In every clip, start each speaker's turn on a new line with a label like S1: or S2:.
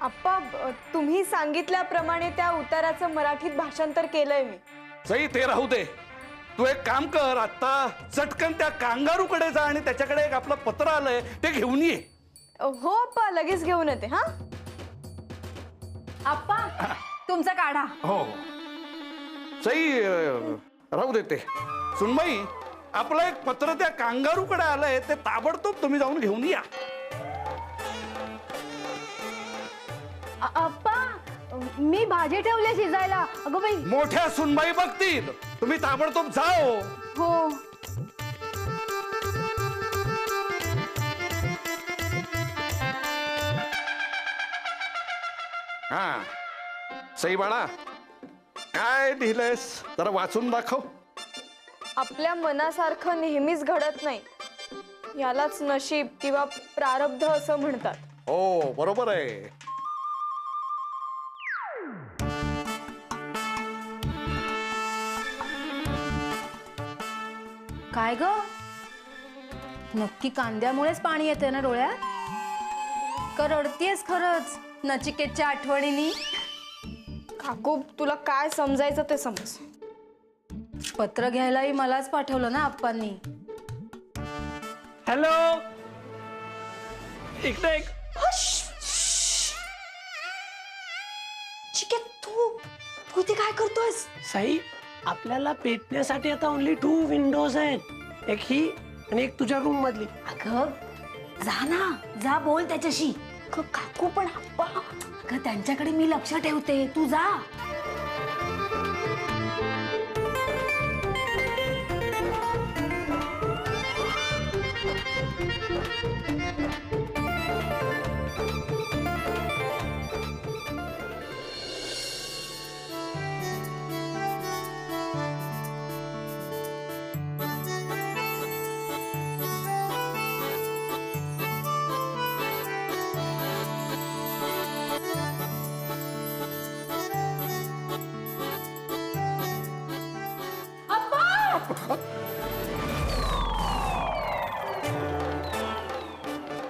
S1: आप्पा तुम्ही सांगितल्याप्रमाणे त्या उताराचं मराठीत भाषांतर केलंय मी.
S2: सई ते राहू दे. तू एक काम कर, आता चटकन त्या कांगारूकडे जा आणि त्याच्याकडे एक आपलं पत्र आलंय ते घेऊन ये.
S1: हो आप्पा, लगेच घेऊन येते. हा
S3: आप्पा तुमचा काढा.
S2: हो सई राहू दे ते. सुनबाई, आपलं एक पत्र त्या कांगारूकडे आलंय ते ताबडतोब तुम्ही जाऊन घेऊन या.
S3: आप्पा मी भाजी ठेवली शिजायला. अगं बाई.
S2: मोठ्या सुनबाई बघतील, तुम्ही ताबडतोब जाओ.
S3: हो.
S2: हा सई बाळा, काय लिहिलंयस जरा वाचून दाखव.
S1: आपल्या मनासारखं नेहमीच घडत नाही, यालाच नशीब किंवा प्रारब्ध असं म्हणतात.
S2: हो बरोबर आहे.
S3: काय ग, नक्की कांद्यामुळेच पाणी येते ना डोळ्यात? का रडतीयस खरंच नचिकेतच्या आठवणींनी?
S1: काकू, तुला काय समजायचं ते समज.
S3: पत्र घ्यायलाही मलाच पाठवलं ना आप्पांनी.
S4: हॅलो, इकडे एक.
S1: चिके, तू ते काय करतोयस?
S4: साई, आपल्याला पेटण्यासाठी आता ओनली 2 विंडोज आहेत, एक ही आणि एक तुझ्या रूम मधली.
S3: अगं जा ना, जा बोल त्याच्याशी.
S1: काकू पण आप्पा.
S3: अगं त्यांच्याकडे मी लक्ष ठेवते, तू जा.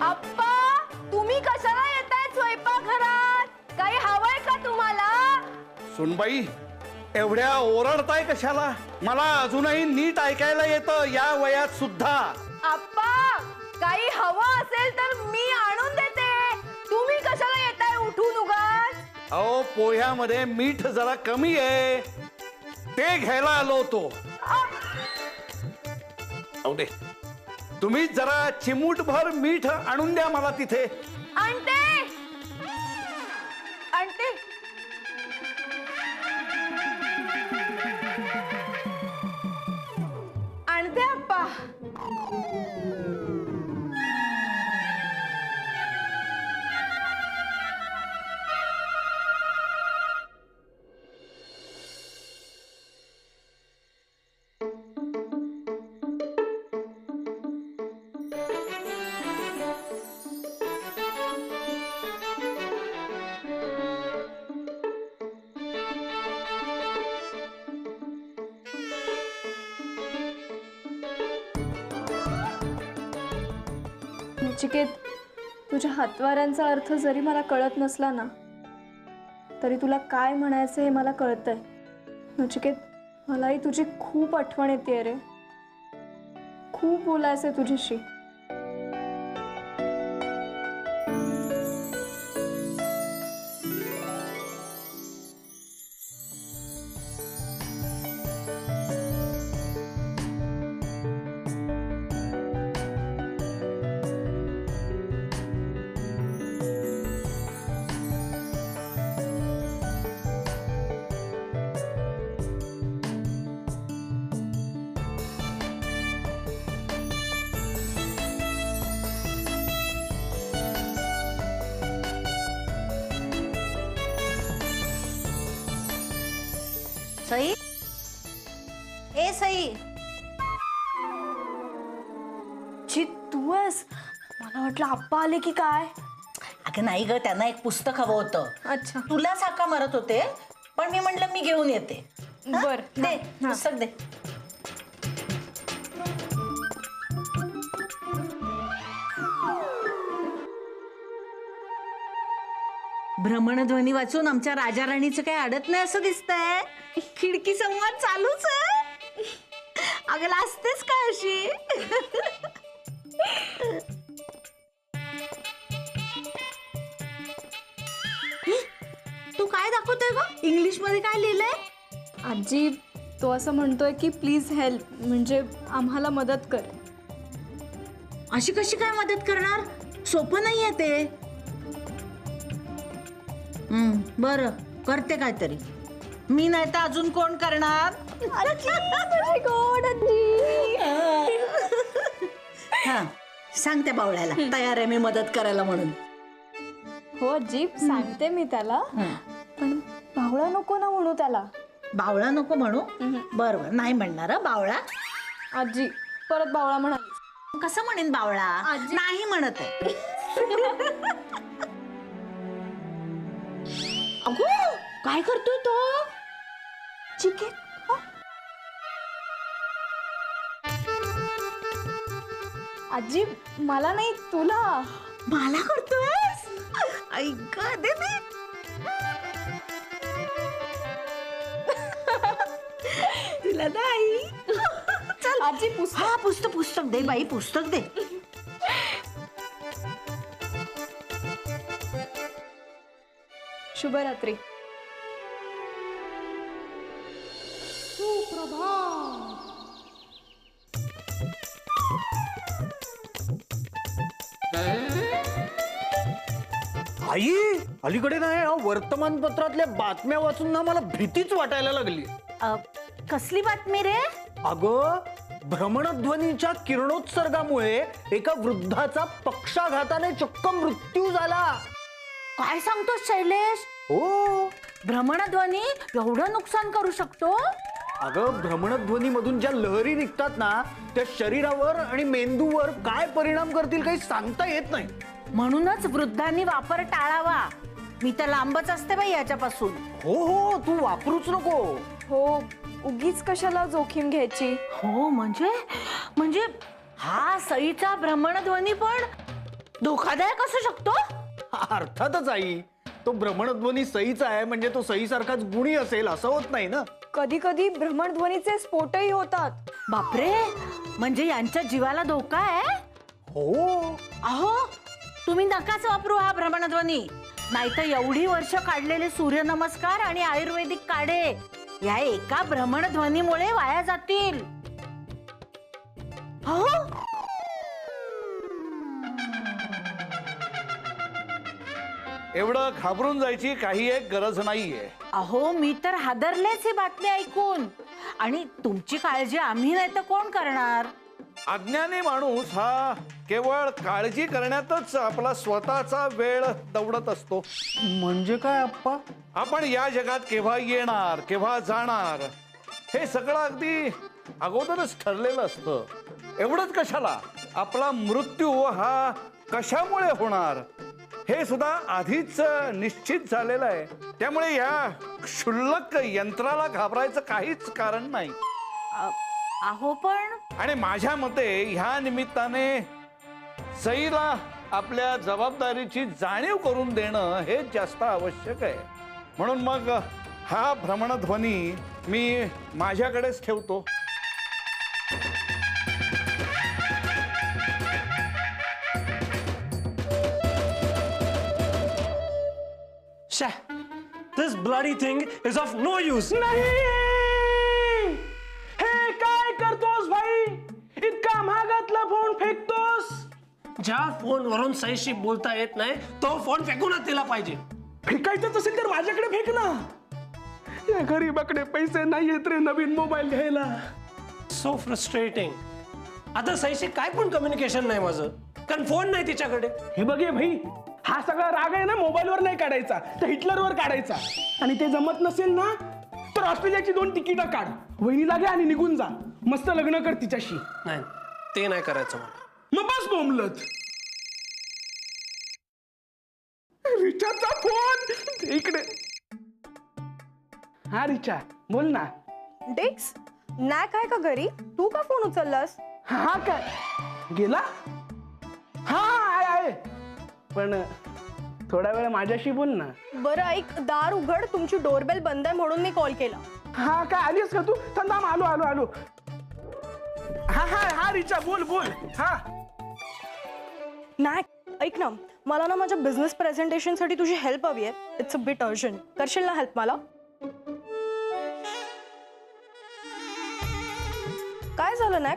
S3: आप्पा, तुम्ही कशाला येताय स्वयंपाकघरात? काही हवंय का तुम्हाला?
S2: सुनबाई, एवढ्या ओरडताय कशाला? मला अजूनही नीट ऐकायला येतं या वयात सुद्धा.
S3: आप्पा, काही हवं असेल तर मी आणून देते. तुम्ही कशाला येताय उठून उगाच?
S2: अहो, पोह्यामध्ये मीठ जरा कमी आहे, ते घ्यायला आलो होतो. अहो दे, तुम्ही जरा चिमूटभर मीठ आणून द्या मला तिथे.
S3: आणते आणते.
S1: आणते आप्पा. नचिकेत, तुझ्या हातवाऱ्यांचा अर्थ जरी मला कळत नसला ना, तरी तुला काय म्हणायचं हे मला कळतंय. नचिकेत, मलाही तुझी खूप आठवण येते रे. खूप बोलायचंय तुझ्याशी.
S3: सई, ए सई.
S1: ची, तू आहेस? मला वाटलं आप्पा आले की काय.
S5: अगं नाही ग, त्यांना एक पुस्तक हवं होतं.
S1: अच्छा,
S5: तुला साका मारत होते, पण मी म्हटलं मी घेऊन येते.
S1: बर,
S5: दे पुस्तक दे. भ्रमणध्वनी वाचून आमच्या राजा राणीचं काही अडत नाही असं दिसतंय. खिडकी संवाद चालूच आहे. अगं लाजतेस काय अशी? तू काय दाखवतोय ग? इंग्लिश मध्ये काय लिहिलंय?
S1: आजी तो असं म्हणतोय की प्लीज हेल्प, म्हणजे आम्हाला मदत कर.
S5: अशी कशी काय मदत करणार? सोपं नाहीये ते. बरं करते काहीतरी. मी नाही तर अजून कोण करणार? हा सांग त्या बावळ्याला तयार आहे मी मदत करायला म्हणून.
S1: हो आजी सांगते मी त्याला, पण बावळा नको ना म्हणू त्याला.
S5: बावळा नको म्हणू? बरोबर नाही म्हणणार हं, बावळा.
S1: आजी परत बावळा म्हणाली.
S5: कसं म्हणेन बावळा? नाही म्हणत आहे. अगो काय करतोय तो?
S1: चिकेन आजी मला नाही तुला.
S5: मला करतोयस? ऐक दे दे. तुला नाही. चल
S1: आजी पुस्तक.
S5: हा पुस्तक दे बाई, पुस्तक दे.
S1: शुभरात्री.
S2: आई अलीकडे नाही वर्तमानपत्रातल्या बातम्या वाचून ना मला भीतीच वाटायला लागली.
S5: कसली बातमी रे?
S2: अगं भ्रमणध्वनीच्या किरणोत्सर्गामुळे एका वृद्धाचा पक्षाघाताने चक्क मृत्यू झाला.
S5: काय सांगतोस शैलेश?
S2: हो
S5: भ्रमणध्वनी एवढं नुकसान करू शकतो?
S2: अगं भ्रमणध्वनी मधून ज्या लहरी निघतात ना त्या शरीरावर आणि मेंदूवर काय परिणाम करतील काही सांगता येत नाही.
S5: म्हणूनच वृद्धांनी वापर टाळावा. मी तर लांबच असते बाई याच्यापासून.
S2: हो हो तू वापरूच नको.
S1: हो उगीच कशाला जोखीम घ्यायची.
S5: हो म्हणजे हा सईचा भ्रमणध्वनी पण धोकादायक असू शकतो?
S2: अर्थातच आई तो भ्रमणध्वनी सईचा आहे म्हणजे तो सईसारखाच गुणी असेल असं होत नाही ना.
S1: कधी कधी भ्रमणध्वनीचे स्फोटही होतात.
S5: बापरे, म्हणजे यांच्या जीवाला धोका आहे?
S2: हो
S5: अहो तुम्ही नकाच वापरू हा भ्रमणध्वनी. नाहीतर एवढी वर्ष काढलेले सूर्यनमस्कार आणि आयुर्वेदिक काढे या एका भ्रमणध्वनीमुळे वाया जातील. हो
S2: एवढं घाबरून जायची काही एक गरज नाहीये.
S5: अहो मी तर हादरलेच ही बातमी ऐकून. आणि तुमची काळजी आम्ही नाही तर कोण करणार?
S2: अज्ञानी माणूस हा केवळ काळजी करण्यातच आपला स्वतःचा वेळ दवडत असतो. म्हणजे काय अप्पा? आपण या जगात केव्हा येणार केव्हा जाणार हे सगळं अगदी अगोदरच ठरलेलं असतं. एवढंच कशाला आपला मृत्यू हा कशामुळे होणार हे सुद्धा आधीच निश्चित झालेलं आहे. त्यामुळे या क्षुल्लक यंत्राला घाबरायचं काहीच कारण नाही.
S5: अहो पण
S2: आणि माझ्या मते ह्या निमित्ताने सईला आपल्या जबाबदारीची जाणीव करून देणं हे जास्त आवश्यक आहे. म्हणून मग हा भ्रमणध्वनी मी माझ्याकडेच ठेवतो.
S4: This bloody thing is of no use.
S6: नाही हे काय करतोस भाई? इतका महागातला फोन फेकतोस?
S4: ज्या फोनवरून सईशी बोलता येत नाही तो फोन फेकूनच दिला पाहिजे.
S6: फेकायचंच असेल तर माझ्याकडे फेक ना. या गरीबाकडे पैसे नाहीयेत रे नवीन मोबाईल घ्यायला.
S4: So frustrating. आता सईशी काय पण कम्युनिकेशन नाही माझं, कारण फोन नाही तिच्याकडे.
S6: हे बघ भाई, हा सगळा राग आहे ना मोबाईलवर नाही काढायचा तर हिटलरवर काढायचा. आणि ते जमत नसेल ना तर ऑस्ट्रेलियाची 2 तिकीटं काढ, वहिनीला घे आणि निघून जा. मस्त लग्न कर तिच्याशी.
S4: नाही ते नाही करायचं मला.
S6: मग बस बोंबलत. रिचाचा फोन इकडे. हा रिचा बोल ना.
S1: डेक्स नॅक आहे का घरी? तू का फोन उचललास?
S6: हा काय गेला? हा आहे पण थोडा वेळ माझ्याशी बोल ना.
S1: बरं ऐक, दार उघड, तुमची डोरबेल बंद आहे म्हणून मी कॉल केला.
S6: हा काय आलीस का तू? थांब आलो आलो आलो. हा हा हा रिचा बोल बोल. हा
S1: नाही ऐक ना, मला ना माझ्या बिझनेस प्रेझेंटेशनसाठी तुझी हेल्प हवी आहे. It's a bit urgent. करशील ना हेल्प मला? काय झालं ना,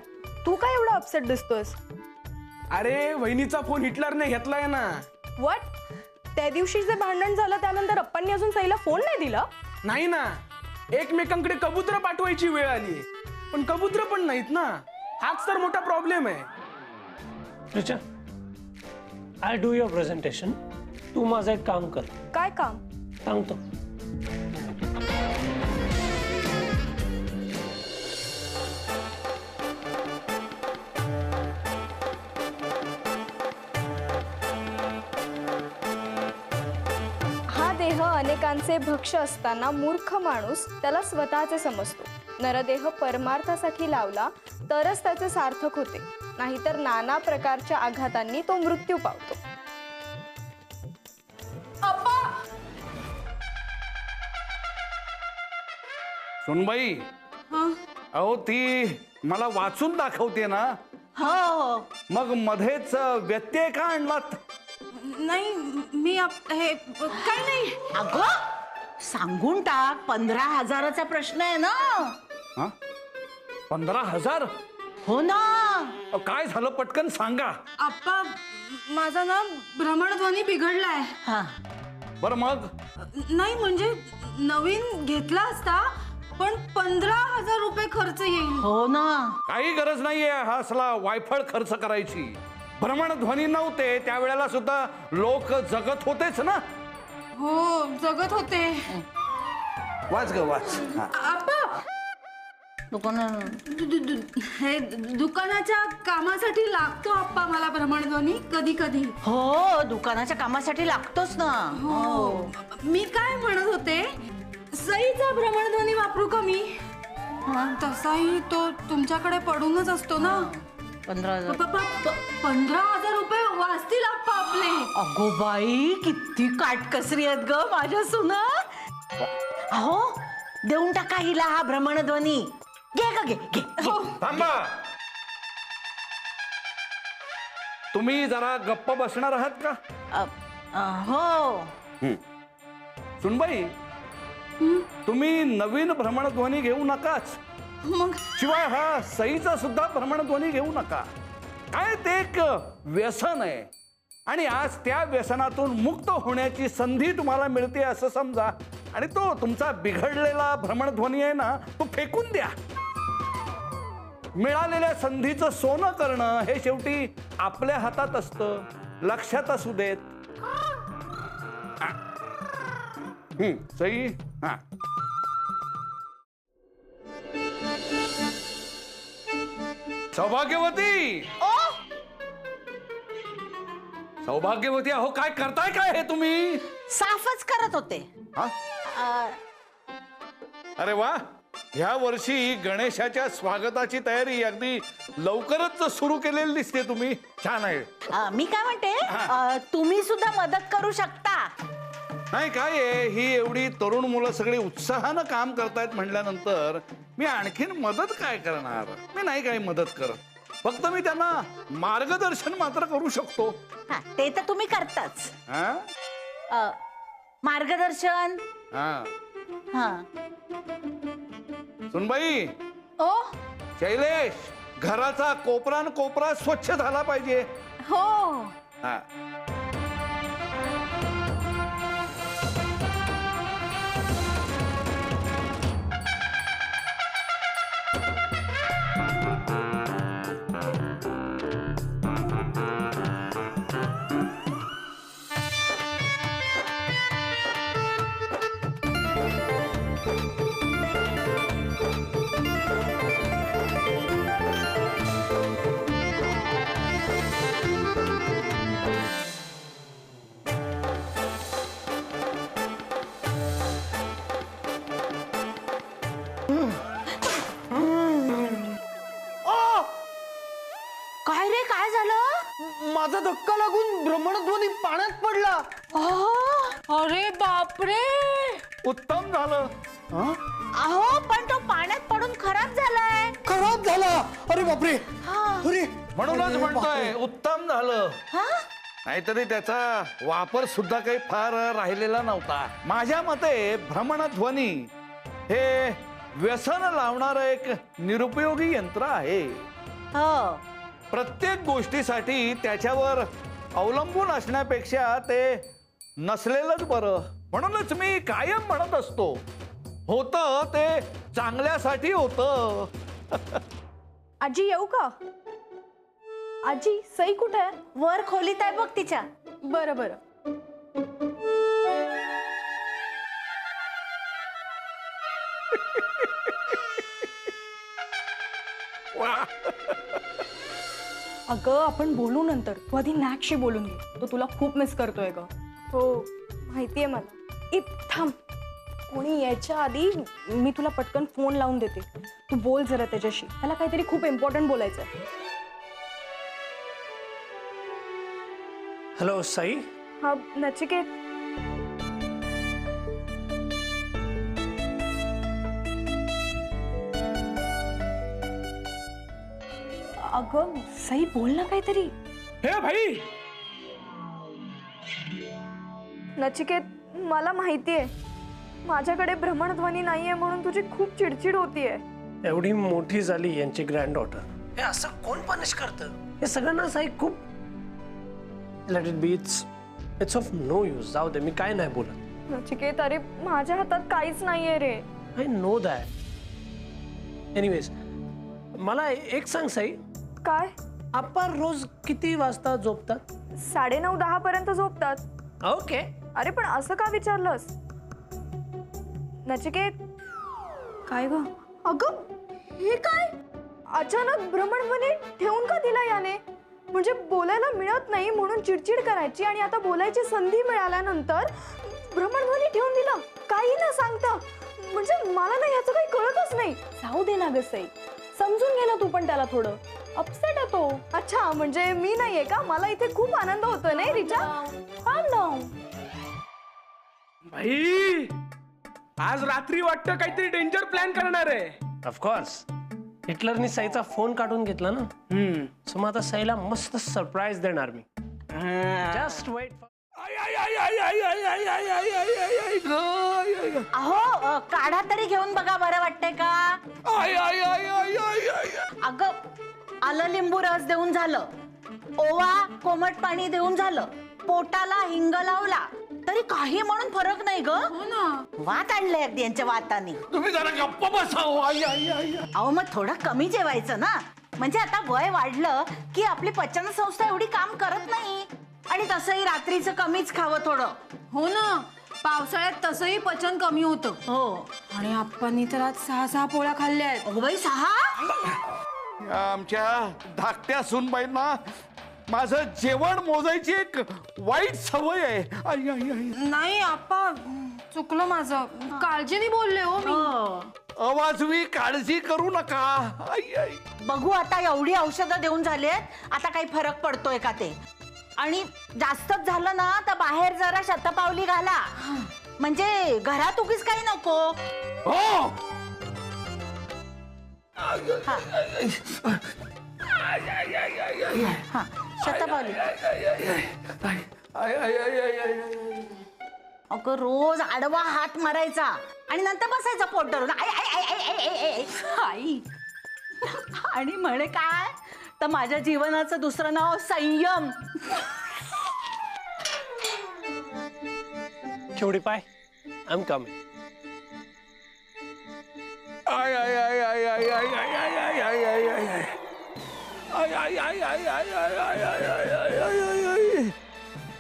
S1: तू काय एवढा अपसेट दिसतोयस?
S6: अरे वहिनीचा फोन हिटलरने घेतलाय ना.
S1: व्हॉट? त्या दिवशी जे भांडण झालं त्यानंतर अप्पांनी अजून सईला फोन नाही दिला?
S6: नाही ना, एकमेकांकडे कबूतर पाठवायची वेळ आली, पण कबूतर पण नाहीत ना. हाच तर मोठा प्रॉब्लेम आहे.
S4: Richa, I do your presentation. तू माझं एक काम कर.
S1: काय काम?
S4: सांगतो.
S1: हा देह अनेकांचे भक्ष असताना मूर्ख माणूस त्याला स्वतःचे समजतो. नरदेह परमार्थासाठी लावला तरच त्याचे सार्थक होते, नाहीतर नाना प्रकारच्या आघातांनी तो मृत्यू पावतो.
S2: सुनबाई, अहो ती मला वाचून दाखवते ना,
S5: हो
S2: मग मध्येच व्यत्यय का आणलात?
S3: नाही मी हे काय नाही.
S5: अगं सांगून टाक, 15,000चा प्रश्न आहे ना.
S2: हा? 15,000?
S5: हो ना.
S2: काय झालं पटकन सांगा.
S3: आप्पा, माझा ना भ्रमणध्वनी बिघडलाय.
S5: हा
S2: बरं मग?
S3: नाही म्हणजे नवीन घेतला असता, पण 15,000 रुपये खर्च येईल.
S5: हो ना.
S2: काही गरज नाहीये हा असला वायफळ खर्च करायची. भ्रमणध्वनी नव्हते त्यावेळेला सुद्धा लोक जगत होतेच ना.
S3: हो जगत होते.
S2: वाच ग वाच. हा.
S3: आप्पा, हे दुकानाच्या कामासाठी लागतो आप्पा मला भ्रमणध्वनी कधी कधी.
S5: हो दुकानाच्या कामासाठी लागतोच ना.
S3: हो मी काय म्हणत होते, सईचा भ्रमणध्वनी वापरू का मी? तसाही तो तुमच्याकडे पडूनच असतो ना.
S5: 15,000.
S3: 15,000 रुपये वाचतील आप्पा आपले.
S5: अगो बाई किती काटकसरी आहेत ग माझ्या सुना. अहो देऊन टाका हिला हा भ्रमणध्वनी. घे ग घे घे.
S2: थांबा. तुम्ही जरा गप्प बसणार आहात का?
S5: हो
S2: सुनबाई, तुम्ही नवीन भ्रमणध्वनी घेऊ नकाच.
S3: मग
S2: शिवाय हा सईचा सुद्धा भ्रमणध्वनी घेऊ नका. काय ते एक व्यसन आहे आणि आज त्या व्यसनातून मुक्त होण्याची संधी तुम्हाला मिळते असं समजा, आणि तो तुमचा बिघडलेला भ्रमणध्वनी आहे ना, तो फेकून द्या. मिळालेल्या संधीचं सोनं करणं हे शेवटी आपल्या हातात असतं. लक्षात असू देत. सई. हा सौभाग्यवती. सौभाग्यवती, अहो काय करताय काय हे तुम्ही?
S5: साफच करत होते.
S2: हा? अरे वा, ह्या वर्षी गणेशाच्या स्वागताची तयारी अगदी लवकरच सुरू केलेली दिसते तुम्ही. छान आहे.
S5: मी काय म्हणते, तुम्ही सुद्धा मदत करू शकता.
S2: नाही काय आहे, ही एवढी तरुण मुलं सगळी उत्साहानं काम करतायत म्हटल्यानंतर मी आणखीन मदत काय करणार? मी नाही काही मदत करत, फक्त मी त्यांना मार्गदर्शन मात्र करू शकतो.
S5: हा, ते तर तुम्ही करताच.
S2: हा?
S5: मार्गदर्शन.
S2: हा.
S5: हा
S2: सुनबाई,
S1: ओ
S2: शैलेश, घराचा कोपरा न कोपरा स्वच्छ झाला पाहिजे.
S1: हो.
S2: हा.
S7: माझा धक्का लागून भ्रमणध्वनी पाण्यात पडला.
S3: अरे बापरे.
S2: उत्तम झालं.
S5: अहो पण तो पाण्यात पडून खराब झालाय.
S7: खराब झाला. अरे बापरे. अरे
S2: म्हणूनच म्हणतोय उत्तम झालं. नाहीतरी त्याचा वापर सुद्धा काही फार राहिलेला नव्हता. माझ्या मते भ्रमणध्वनी हे व्यसन लावणारं एक निरुपयोगी यंत्र आहे.
S5: हो.
S2: प्रत्येक गोष्टीसाठी त्याच्यावर अवलंबून असण्यापेक्षा ते नसलेलंच बरं. म्हणूनच मी कायम म्हणत असतो, होतं ते चांगल्यासाठी होतं.
S1: आजी येऊ का? आजी सई कुठे आहे?
S5: वर खोलीत आहे बघ तिच्या.
S1: बरं बरं. अगं आपण बोलू नंतर. तू आधी नॅकशी बोलून घे. तो तुला खूप मिस करतोय ग. हो माहितीये मला. थांब, कोणी यायच्या आधी मी तुला पटकन फोन लावून देते. तू बोल जरा त्याच्याशी. त्याला काहीतरी खूप इम्पॉर्टंट बोलायचं आहे.
S4: हॅलो साई.
S1: हा नचिकेत. अगं सई बोल ना काहीतरी.
S6: हे भाई,
S1: नचिकेत मला माहितीये माझ्याकडे भ्रमणध्वनी नाहीये म्हणून तुझी खूप चिडचिड होतीये.
S4: एवढी मोठी झाली यांची ग्रँड डॉटर. हे असं कोण पनिश करतं? हे सगळ्यांना साई खूप let it be. It's of no use. जाऊ दे, मी काय नाही बोलत.
S1: नचिकेत अरे माझ्या हातात काहीच नाहीये रे.
S4: I know that. एनिवेज, मला एक सांग साई,
S1: काय?
S4: आपण रोज किती वाजता झोपतात?
S1: 9:30-10 पर्यंत झोपतात.
S4: ओके.
S1: अरे पण असं का विचारलंस? नचिकेत काय ग? अगं हे काय अचानक भ्रमणध्वनी ठेवून का दिला याने? म्हणजे बोलायला मिळत नाही म्हणून चिडचिड करायची आणि आता बोलायची संधी मिळाल्यानंतर भ्रमणध्वनी ठेवून दिला काही न सांगता. म्हणजे मला ना याचं काही कळतच नाही. जाऊ दे ना ग सई, समजून घे ना तू पण त्याला. थोडं अपसेट आहे तो. अच्छा म्हणजे मी नाहीये का? मला इथे खूप आनंद होतोय नाही रिचा? calm down.
S6: भाई आज रात्री वाटतं काहीतरी डेंजर प्लॅन करणार आहे.
S4: ऑफकोर्स. हिटलरनी साईचा फोन काढून घेतला ना, सो मग आता साईला मस्त सरप्राईज देणार मी. Just weight.
S5: अहो काढा तरी घेऊन बघा, बरं वाटतंय का? अगं आलं लिंबू रस देऊन झालं, ओवा कोमट पाणी देऊन झालं, पोटाला हिंग लावला तरी काही म्हणून फरक नाही ग. वात आणलंय अगदी यांच्या वातानी.
S2: तुम्ही जरा गप्प बसाव.
S5: अहो मग थोडं कमी जेवायचं ना. म्हणजे आता वय वाढलं की आपली पचन संस्था एवढी काम करत नाही. आणि तसंही रात्रीचं कमीच खावं थोडं.
S3: हो ना, पावसाळ्यात तसंही पचन कमी होतं.
S5: हो.
S3: आणि आपण तर आज 6 पोळ्या खाल्ल्या आहेत.
S5: अगं बाई 6?
S2: आमच्या धाकट्या सुनबाईंना माझं जेवण मोजायची एक वाईट सवय आहे.
S3: नाही आप्पा, चुकलं माझं. काळजीने बोलले हो मी.
S2: अवाजवी काळजी करू नका.
S5: बघू आता एवढी औषधं देऊन झालेत, आता काही फरक पडतोय का ते. आणि जास्तच झालं ना तर बाहेर जरा शतपावली घाला. म्हणजे घरात उगीच काही नको.
S2: हो.
S5: हा शतपावली. अगं रोज आडवा हात मारायचा आणि नंतर बसायचा पोट धरून. आई आणि म्हणे काय तर माझ्या जीवनाचं दुसरं नाव संयम.
S4: केवढी पाय. I am coming.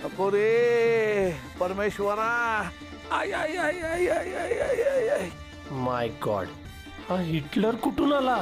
S2: नको रे परमेश्वरा.
S4: माय गॉड, हा हिटलर कुठून आला?